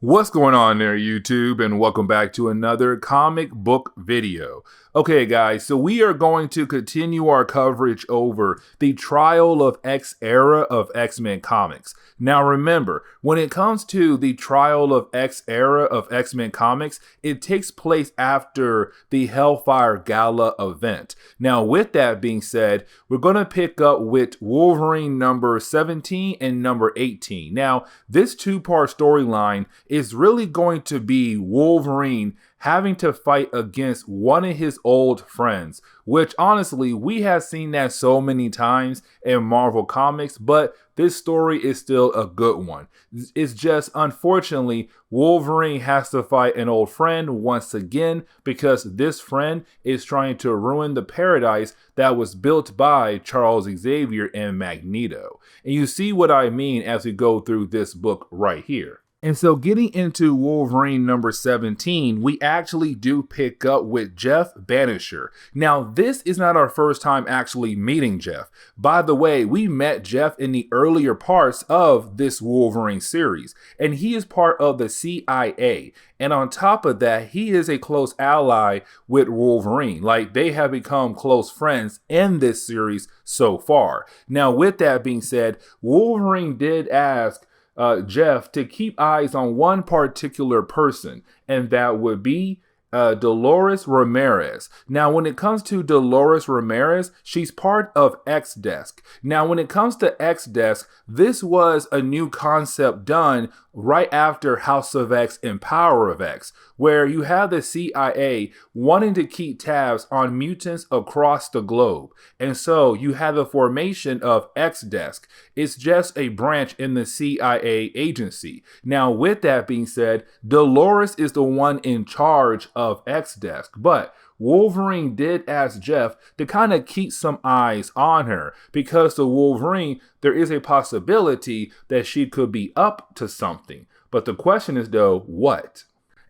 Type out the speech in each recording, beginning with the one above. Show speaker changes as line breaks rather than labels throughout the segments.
What's going on there, YouTube, and welcome back to another comic book video. Okay, guys, so we are going to continue our coverage over the Trial of X era of X-Men comics. Now remember, when it comes to the Trial of X era of X-Men comics, it takes place after the Hellfire Gala event. Now with that being said, we're going to pick up with Wolverine number 17 and number 18. Now, this two-part storyline is really going to be Wolverine having to fight against one of his old friends, which honestly, we have seen that so many times in Marvel Comics, but this story is still a good one. It's just, unfortunately, Wolverine has to fight an old friend once again because this friend is trying to ruin the paradise that was built by Charles Xavier and Magneto. And you see what I mean as we go through this book right here. And so getting into Wolverine number 17, we actually do pick up with Jeff Banisher. Now, this is not our first time actually meeting Jeff. By the way, we met Jeff in the earlier parts of this Wolverine series, and he is part of the CIA. And on top of that, he is a close ally with Wolverine. Like, they have become close friends in this series so far. Now, with that being said, Wolverine did ask Jeff to keep eyes on one particular person, and that would be Dolores Ramirez. Now, when it comes to Dolores Ramirez, she's part of X-Desk. Now, when it comes to X-Desk, this was a new concept done right after House of X and Power of X, where you have the CIA wanting to keep tabs on mutants across the globe. And so you have the formation of X-Desk. It's just a branch in the CIA agency. Now, with that being said, Dolores is the one in charge of X-Desk, but Wolverine did ask Jeff to kind of keep some eyes on her because to Wolverine, there is a possibility that she could be up to something. But the question is though, what?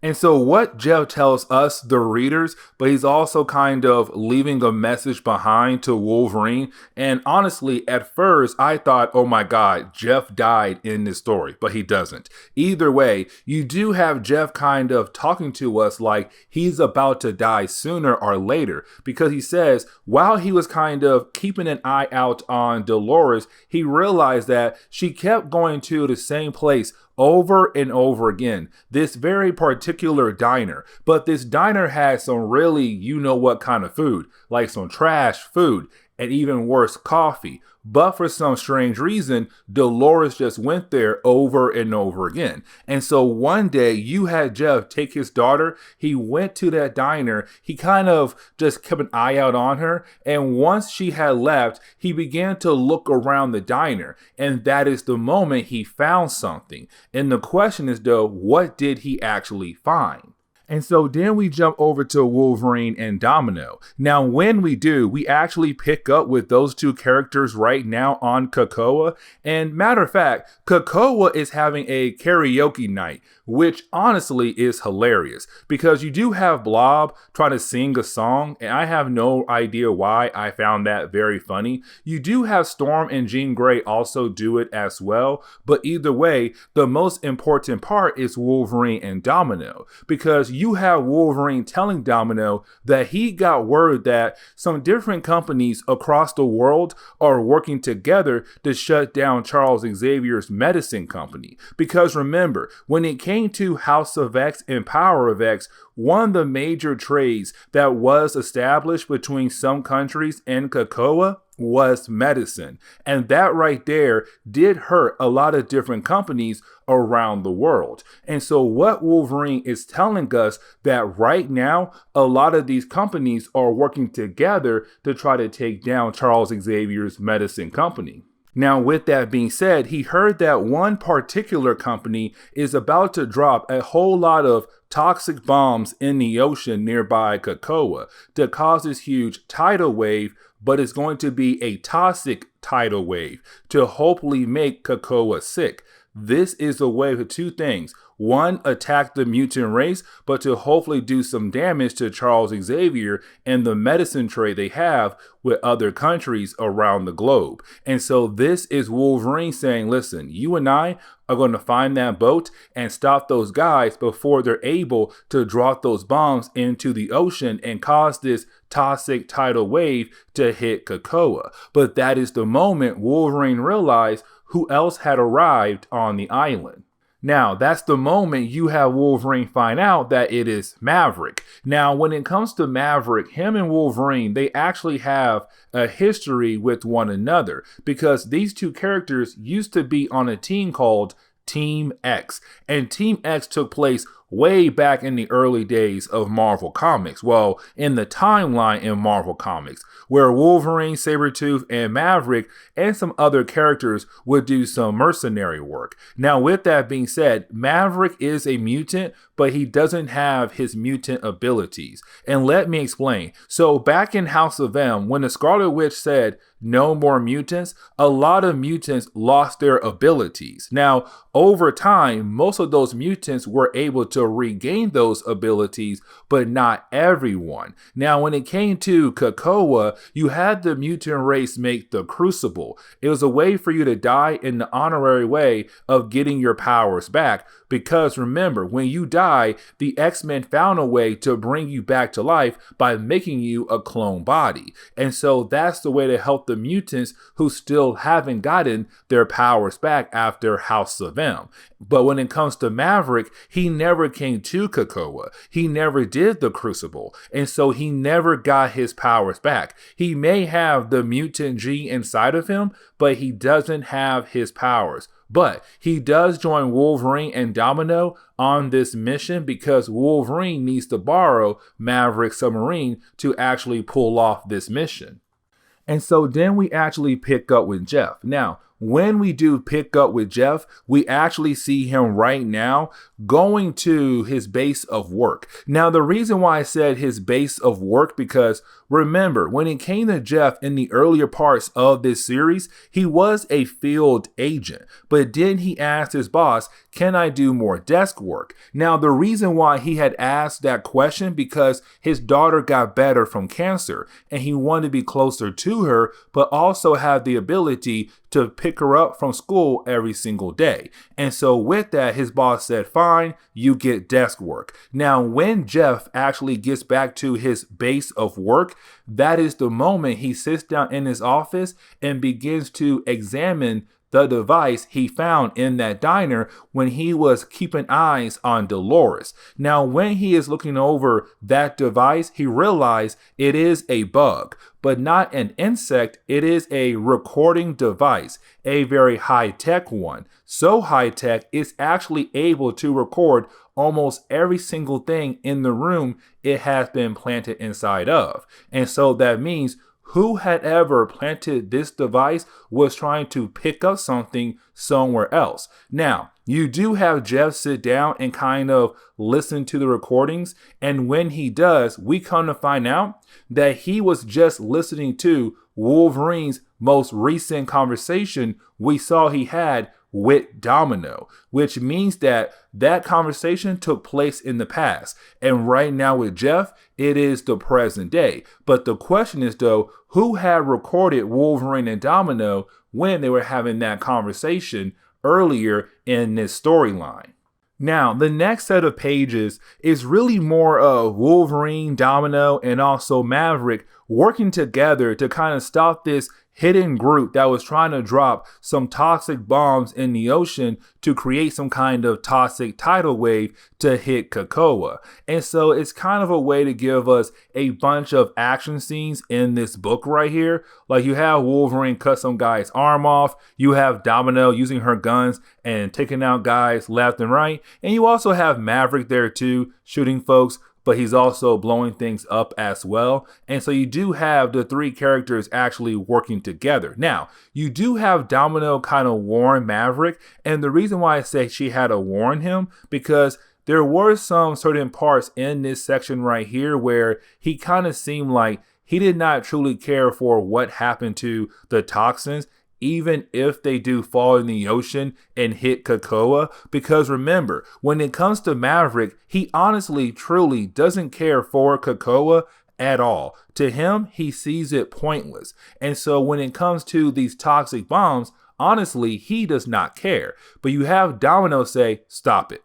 And so what Jeff tells us, the readers, but he's also kind of leaving a message behind to Wolverine. And honestly, at first, I thought, oh my God, Jeff died in this story, but he doesn't. Either way, you do have Jeff kind of talking to us like he's about to die sooner or later, because he says while he was kind of keeping an eye out on Dolores, he realized that she kept going to the same place over and over again, this very particular diner. But this diner has some really you-know-what kind of food, like some trash food, and even worse, coffee. But for some strange reason, Dolores just went there over and over again. And so one day you had Jeff take his daughter. He went to that diner. He kind of just kept an eye out on her. And once she had left, he began to look around the diner. And that is the moment he found something. And the question is though, what did he actually find? And so then we jump over to Wolverine and Domino. Now, when we do, we actually pick up with those two characters right now on COPPA. And matter of fact, COPPA is having a karaoke night, which honestly is hilarious because you do have Blob trying to sing a song, and I have no idea why. I found that very funny. You do have Storm and Jean Grey also do it as well, but either way, the most important part is Wolverine and Domino, because you have Wolverine telling Domino that he got word that some different companies across the world are working together to shut down Charles Xavier's medicine company. Because remember, when it came to House of X and Power of X, one of the major trades that was established between some countries and COPPA was medicine. And that right there did hurt a lot of different companies around the world. And so what Wolverine is telling us that right now, a lot of these companies are working together to try to take down Charles Xavier's medicine company. Now, with that being said, he heard that one particular company is about to drop a whole lot of toxic bombs in the ocean nearby COPPA to cause this huge tidal wave, but it's going to be a toxic tidal wave to hopefully make COPPA sick. This is a way of two things. one, attack the mutant race, but to hopefully do some damage to Charles Xavier and the medicine trade they have with other countries around the globe. And so this is Wolverine saying, listen, you and I are going to find that boat and stop those guys before they're able to drop those bombs into the ocean and cause this toxic tidal wave to hit COPPA. But that is the moment Wolverine realized who else had arrived on the island. Now, that's the moment you have Wolverine find out that it is Maverick. Now, when it comes to Maverick, him and Wolverine, they actually have a history with one another because these two characters used to be on a team called Team X. And Team X took place way back in the early days of Marvel Comics. Well, in the timeline in Marvel Comics, where Wolverine, Sabretooth, and Maverick and some other characters would do some mercenary work. Now, with that being said, Maverick is a mutant, but he doesn't have his mutant abilities. And let me explain. So back in House of M, when the Scarlet Witch said, no more mutants, a lot of mutants lost their abilities. Now, over time, most of those mutants were able to regain those abilities, but not everyone. Now, when it came to COPPA, you had the mutant race make the Crucible. It was a way for you to die in the honorary way of getting your powers back. Because remember, when you die, the X-Men found a way to bring you back to life by making you a clone body. And so that's the way to help the mutants who still haven't gotten their powers back after House of M. But when it comes to Maverick, he never came to COPPA. He never did the Crucible. And so he never got his powers back. He may have the mutant gene inside of him, but he doesn't have his powers. But he does join Wolverine and Domino on this mission because Wolverine needs to borrow Maverick's submarine to actually pull off this mission. And so then we actually pick up with Jeff. Now, when we do pick up with Jeff, we actually see him right now going to his base of work. Now, the reason why I said his base of work, because remember, when it came to Jeff in the earlier parts of this series, he was a field agent. But then he asked his boss, can I do more desk work? Now, the reason why he had asked that question, because his daughter got better from cancer and he wanted to be closer to her, but also have the ability to pick her up from school every single day. And so with that, his boss said, fine, you get desk work. Now, when Jeff actually gets back to his base of work, that is the moment he sits down in his office and begins to examine the device he found in that diner when he was keeping eyes on Dolores. Now, when he is looking over that device, he realized it is a bug, but not an insect. It is a recording device, a very high-tech one. So high-tech, it's actually able to record almost every single thing in the room it has been planted inside of. And so that means who had ever planted this device was trying to pick up something somewhere else. Now, you do have Jeff sit down and kind of listen to the recordings. And when he does, we come to find out that he was just listening to Wolverine's most recent conversation we saw he had with Domino, which means that that conversation took place in the past. And right now with Jeff, it is the present day. But the question is, though, who had recorded Wolverine and Domino when they were having that conversation earlier in this storyline? Now, the next set of pages is really more of Wolverine, Domino, and also Maverick working together to kind of stop this hidden group that was trying to drop some toxic bombs in the ocean to create some kind of toxic tidal wave to hit COPPA. And so it's kind of a way to give us a bunch of action scenes in this book right here. Like you have Wolverine cut some guy's arm off, you have Domino using her guns and taking out guys left and right, and you also have Maverick there too, shooting folks, but he's also blowing things up as well. And so you do have the three characters actually working together. Now, you do have Domino kind of warn Maverick, and the reason why I say she had to warn him, because there were some certain parts in this section right here where he kind of seemed like he did not truly care for what happened to the toxins even if they do fall in the ocean and hit COPPA. Because remember, when it comes to Maverick, he honestly, truly doesn't care for COPPA at all. To him, he sees it pointless. And so when it comes to these toxic bombs, honestly, he does not care. But you have Domino say, stop it.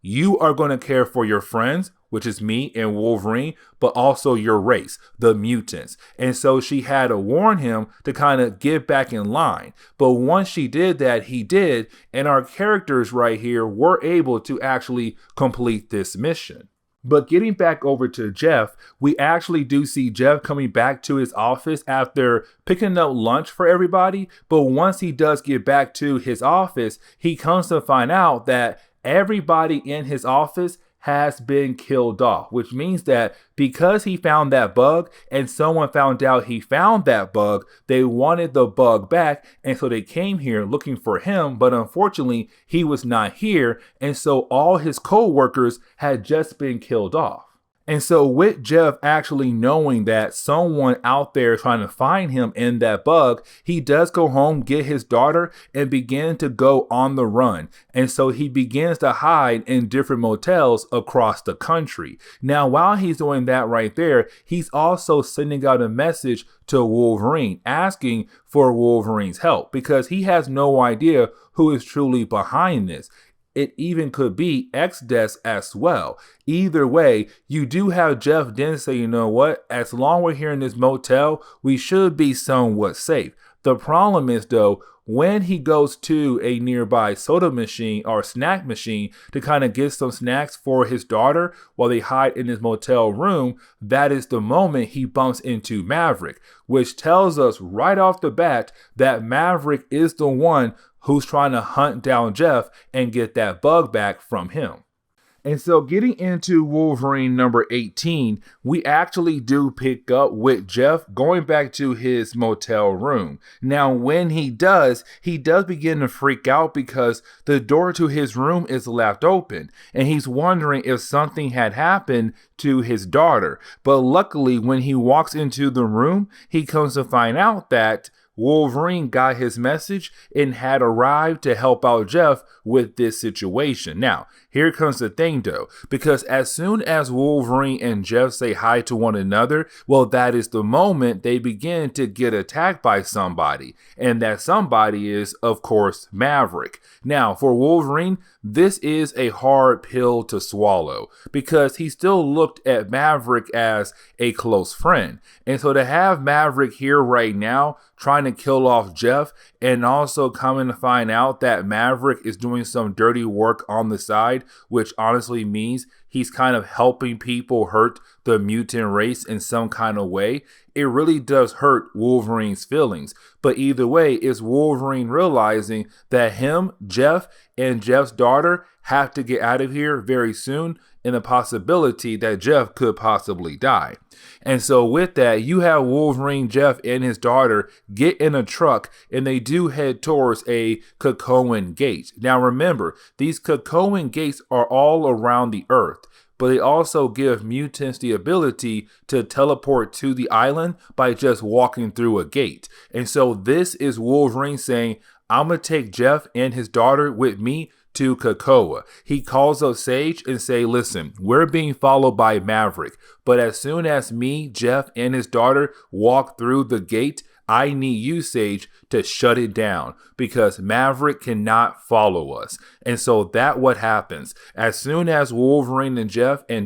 You are going to care for your friends, which is me and Wolverine, but also your race, the mutants. And so she had to warn him to kind of get back in line. But once she did that, he did. And our characters right here were able to actually complete this mission. But getting back over to Jeff, we actually do see Jeff coming back to his office after picking up lunch for everybody. But once he does get back to his office, he comes to find out that everybody in his office has been killed off, which means that because he found that bug and someone found out he found that bug, they wanted the bug back. And so they came here looking for him. But unfortunately, he was not here. And so all his co-workers had just been killed off. And so with Jeff actually knowing that someone out there is trying to find him in that bug, he does go home, get his daughter, and begin to go on the run. And so he begins to hide in different motels across the country. Now, while he's doing that right there, he's also sending out a message to Wolverine, asking for Wolverine's help because he has no idea who is truly behind this. It even could be X-Desk as well. Either way, you do have Jeff then say, you know what, as long as we're here in this motel, we should be somewhat safe. The problem is though, when he goes to a nearby soda machine or snack machine to kind of get some snacks for his daughter while they hide in his motel room, that is the moment he bumps into Maverick, which tells us right off the bat that Maverick is the one who's trying to hunt down Jeff and get that bug back from him. And so getting into Wolverine number 18, we actually do pick up with Jeff going back to his motel room. Now, when he does begin to freak out because the door to his room is left open. And he's wondering if something had happened to his daughter. But luckily, when he walks into the room, he comes to find out that Wolverine got his message and had arrived to help out Jeff with this situation. Now, here comes the thing though, because as soon as Wolverine and Jeff say hi to one another, well, that is the moment they begin to get attacked by somebody. And that somebody is, of course, Maverick. Now, for Wolverine, this is a hard pill to swallow because he still looked at Maverick as a close friend. And so to have Maverick here right now trying to kill off Jeff and also coming to find out that Maverick is doing some dirty work on the side, which honestly means he's kind of helping people hurt the mutant race in some kind of way, it really does hurt Wolverine's feelings. But either way, it's Wolverine realizing that him, Jeff, and Jeff's daughter have to get out of here very soon, and the possibility that Jeff could possibly die. And so with that, you have Wolverine, Jeff, and his daughter get in a truck, and they do head towards a COPPA gate. Now remember, these COPPA gates are all around the Earth, but they also give mutants the ability to teleport to the island by just walking through a gate. And so this is Wolverine saying, I'm going to take Jeff and his daughter with me to COPPA. He calls up Sage and say, listen, we're being followed by Maverick, but as soon as me, Jeff, and his daughter walk through the gate, I need you, Sage, to shut it down because Maverick cannot follow us. And so that's what happens. As soon as Wolverine and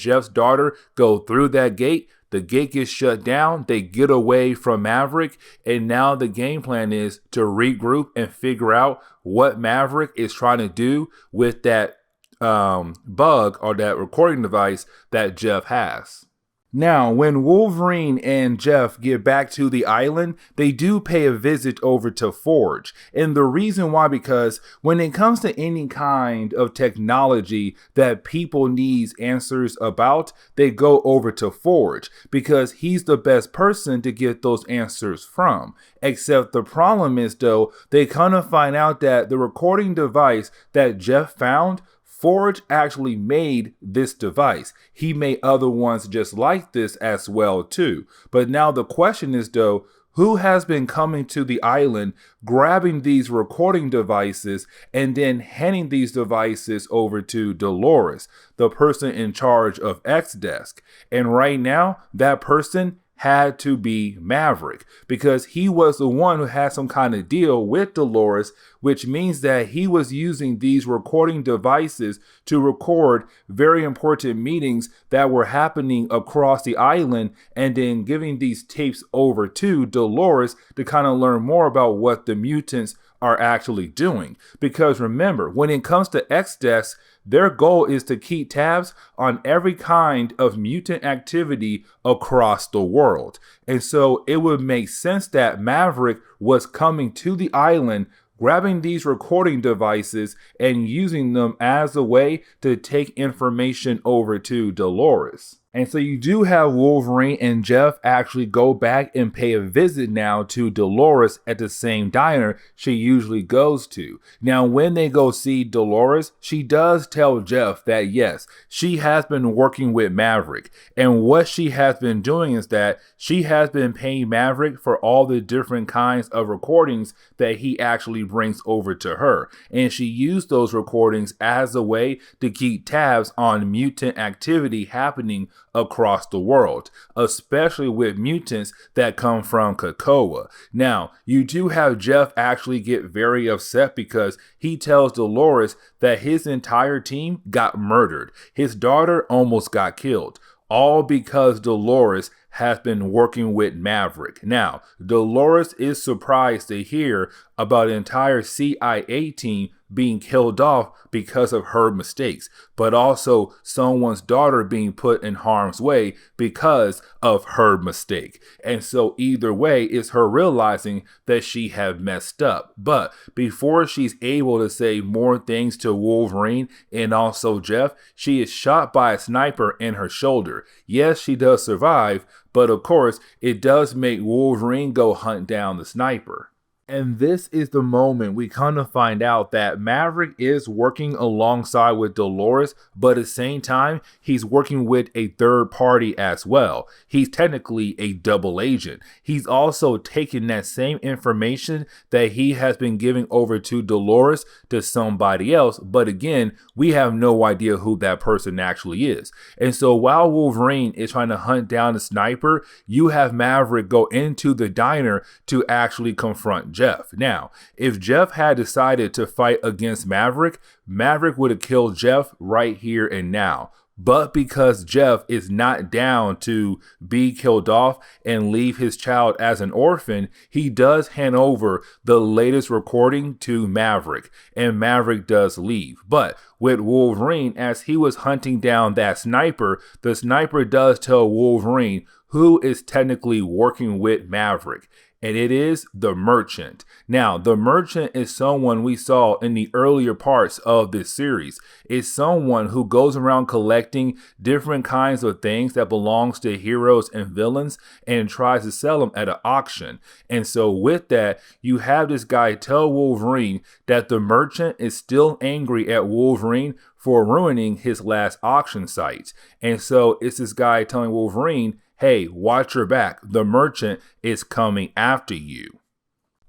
Jeff's daughter go through that gate, the gate gets shut down, they get away from Maverick, and now the game plan is to regroup and figure out what Maverick is trying to do with that bug or that recording device that Jeff has. Now, when Wolverine and Jeff get back to the island, they do pay a visit over to Forge. And the reason why, because when it comes to any kind of technology that people need answers about, they go over to Forge because he's the best person to get those answers from. Except the problem is, though, they kind of find out that the recording device that Jeff found, Forge actually made this device. He made other ones just like this as well too. But now the question is though, who has been coming to the island, grabbing these recording devices, and then handing these devices over to Dolores, the person in charge of X-Desk. And right now, that person had to be Maverick, because he was the one who had some kind of deal with Dolores, which means that he was using these recording devices to record very important meetings that were happening across the island, and then giving these tapes over to Dolores to kind of learn more about what the mutants are actually doing. Because remember, when it comes to X-Desk, their goal is to keep tabs on every kind of mutant activity across the world. And so it would make sense that Maverick was coming to the island, grabbing these recording devices and using them as a way to take information over to Dolores. And so you do have Wolverine and Jeff actually go back and pay a visit now to Dolores at the same diner she usually goes to. Now, when they go see Dolores, she does tell Jeff that yes, she has been working with Maverick. And what she has been doing is that she has been paying Maverick for all the different kinds of recordings that he actually brings over to her. And she used those recordings as a way to keep tabs on mutant activity happening across the world, especially with mutants that come from COPPA. Now, you do have Jeff actually get very upset because he tells Dolores that his entire team got murdered. His daughter almost got killed, all because Dolores has been working with Maverick. Now, Dolores is surprised to hear about an entire CIA team being killed off because of her mistakes, but also someone's daughter being put in harm's way because of her mistake. And so either way, it's her realizing that she had messed up. But before she's able to say more things to Wolverine and also Jeff, she is shot by a sniper in her shoulder. Yes, she does survive, but of course, it does make Wolverine go hunt down the sniper. And this is the moment we kind of find out that Maverick is working alongside with Dolores, but at the same time, he's working with a third party as well. He's technically a double agent. He's also taking that same information that he has been giving over to Dolores to somebody else. But again, we have no idea who that person actually is. And so while Wolverine is trying to hunt down the sniper, you have Maverick go into the diner to actually confront Jeff. Now, if Jeff had decided to fight against Maverick, Maverick would have killed Jeff right here and now. But because Jeff is not down to be killed off and leave his child as an orphan, he does hand over the latest recording to Maverick, and Maverick does leave. But with Wolverine, as he was hunting down that sniper, the sniper does tell Wolverine who is technically working with Maverick. And it is the Merchant. Now, the Merchant is someone we saw in the earlier parts of this series. It's someone who goes around collecting different kinds of things that belongs to heroes and villains and tries to sell them at an auction. And so with that, you have this guy tell Wolverine that the Merchant is still angry at Wolverine for ruining his last auction site. And so it's this guy telling Wolverine, hey, watch your back. The Merchant is coming after you.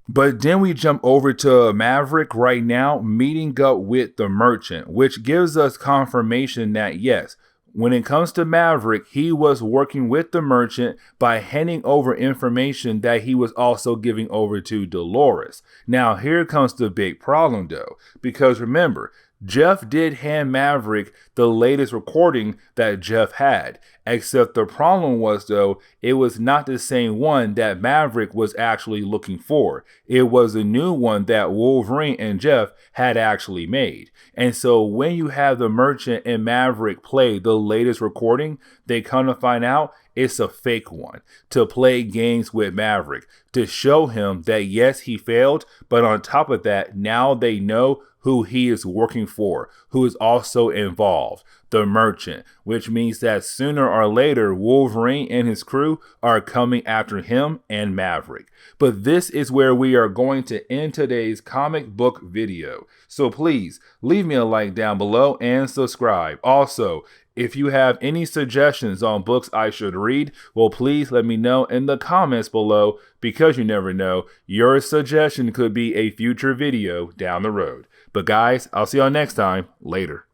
But then we jump over to Maverick right now, meeting up with the Merchant, which gives us confirmation that yes, when it comes to Maverick, he was working with the Merchant by handing over information that he was also giving over to Dolores. Now, here comes the big problem though, because remember, Jeff did hand Maverick the latest recording that Jeff had, except the problem was though, it was not the same one that Maverick was actually looking for. It was a new one that Wolverine and Jeff had actually made. And so when you have the Merchant and Maverick play the latest recording, they come to find out it's a fake one to play games with Maverick, to show him that yes, he failed, but on top of that, now they know who he is working for, who is also involved, the Merchant, which means that sooner or later, Wolverine and his crew are coming after him and Maverick. But this is where we are going to end today's comic book video. So please leave me a like down below and subscribe. Also, If you have any suggestions on books I should read, well, please let me know in the comments below, because you never know, your suggestion could be a future video down the road. But guys, I'll see y'all next time. Later.